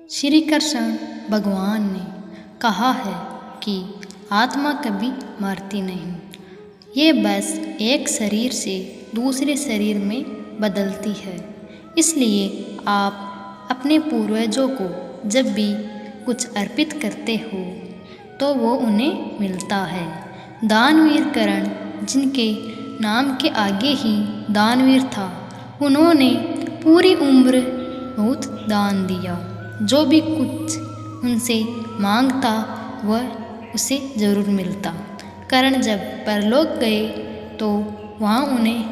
श्री कृष्ण भगवान ने कहा है कि आत्मा कभी मरती नहीं, ये बस एक शरीर से दूसरे शरीर में बदलती है। इसलिए आप अपने पूर्वजों को जब भी कुछ अर्पित करते हो तो वो उन्हें मिलता है। दानवीर कर्ण, जिनके नाम के आगे ही दानवीर था, उन्होंने पूरी उम्र बहुत दान दिया। जो भी कुछ उनसे मांगता वह उसे ज़रूर मिलता। कर्ण जब परलोक गए तो वहाँ उन्हें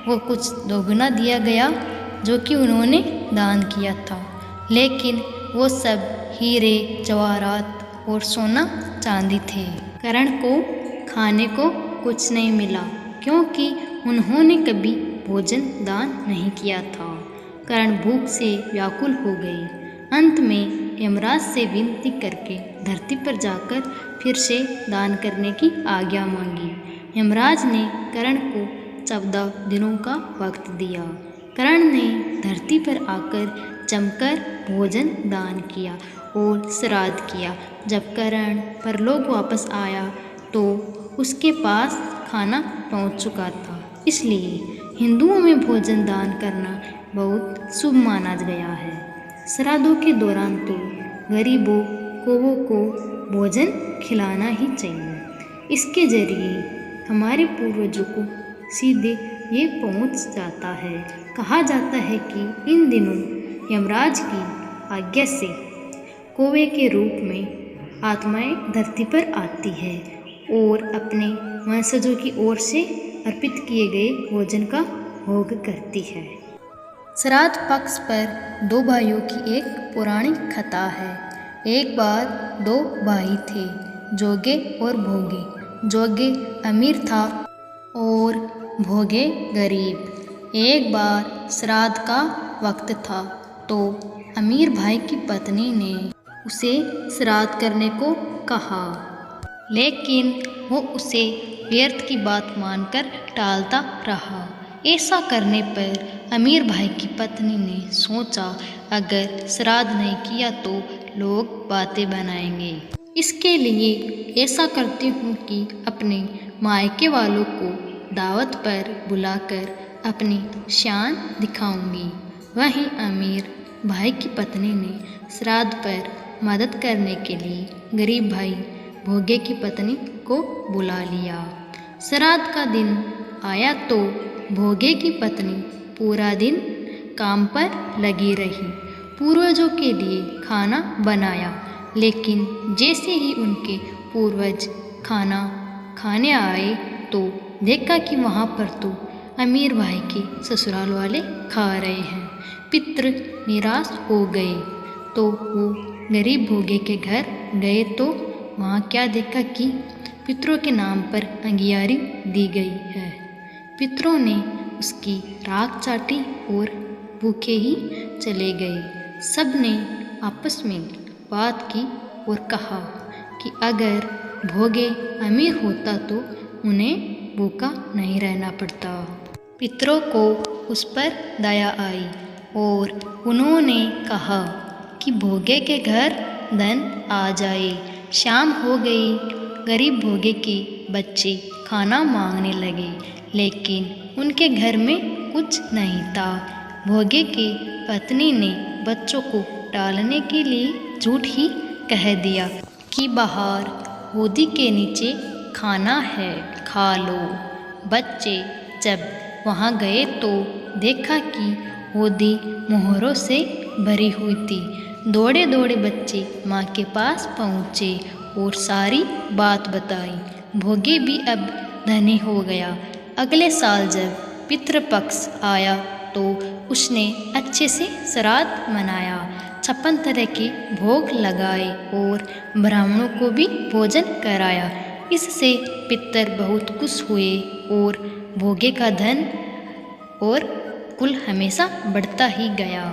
वो कुछ दोगुना दिया गया जो कि उन्होंने दान किया था, लेकिन वो सब हीरे जवाहरात और सोना चांदी थे। कर्ण को खाने को कुछ नहीं मिला क्योंकि उन्होंने कभी भोजन दान नहीं किया था। कर्ण भूख से व्याकुल हो गए। अंत में यमराज से विनती करके धरती पर जाकर फिर से दान करने की आज्ञा मांगी। यमराज ने कर्ण को 14 दिनों का वक्त दिया। कर्ण ने धरती पर आकर जमकर भोजन दान किया और श्राद्ध किया। जब कर्ण परलोक वापस आया तो उसके पास खाना पहुंच चुका था। इसलिए हिंदुओं में भोजन दान करना बहुत शुभ माना गया है। श्राद्धों के दौरान तो गरीबों कौवों को भोजन खिलाना ही चाहिए। इसके जरिए हमारे पूर्वजों को सीधे ये पहुंच जाता है। कहा जाता है कि इन दिनों यमराज की आज्ञा से कौवे के रूप में आत्माएं धरती पर आती है और अपने वंशजों की ओर से अर्पित किए गए भोजन का भोग करती है। श्राद्ध पक्ष पर दो भाइयों की एक पौराणिक कथा है। एक बार दो भाई थे, जोगे और भोगे। जोगे अमीर था और भोगे गरीब। एक बार श्राद्ध का वक्त था तो अमीर भाई की पत्नी ने उसे श्राद्ध करने को कहा, लेकिन वो उसे व्यर्थ की बात मानकर टालता रहा। ऐसा करने पर अमीर भाई की पत्नी ने सोचा, अगर श्राद्ध नहीं किया तो लोग बातें बनाएंगे। इसके लिए ऐसा करती हूँ कि अपने मायके वालों को दावत पर बुलाकर अपनी शान दिखाऊंगी। वहीं अमीर भाई की पत्नी ने श्राद्ध पर मदद करने के लिए गरीब भाई भोगे की पत्नी को बुला लिया। श्राद्ध का दिन आया तो भोगे की पत्नी पूरा दिन काम पर लगी रही। पूर्वजों के लिए खाना बनाया, लेकिन जैसे ही उनके पूर्वज खाना खाने आए तो देखा कि वहाँ पर तो अमीर भाई के ससुराल वाले खा रहे हैं। पितृ निराश हो गए तो वो गरीब भोगे के घर गए तो वहाँ क्या देखा कि पितरों के नाम पर अंगियारी दी गई है। पितरों ने उसकी राख चाटी और भूखे ही चले गए। सब ने आपस में बात की और कहा कि अगर भोगे अमीर होता तो उन्हें भूखा नहीं रहना पड़ता। पितरों को उस पर दया आई और उन्होंने कहा कि भोगे के घर धन आ जाए। शाम हो गई। गरीब भोगे के बच्चे खाना मांगने लगे, लेकिन उनके घर में कुछ नहीं था। भोगे की पत्नी ने बच्चों को टालने के लिए झूठ ही कह दिया कि बाहर होदी के नीचे खाना है, खा लो। बच्चे जब वहाँ गए तो देखा कि होदी मोहरों से भरी हुई थी। दौड़े दौड़े बच्चे माँ के पास पहुँचे और सारी बात बताई। भोगे भी अब धनी हो गया। अगले साल जब पितृपक्ष आया तो उसने अच्छे से श्राद्ध मनाया, 56 तरह के भोग लगाए और ब्राह्मणों को भी भोजन कराया। इससे पितर बहुत खुश हुए और भोगे का धन और कुल हमेशा बढ़ता ही गया।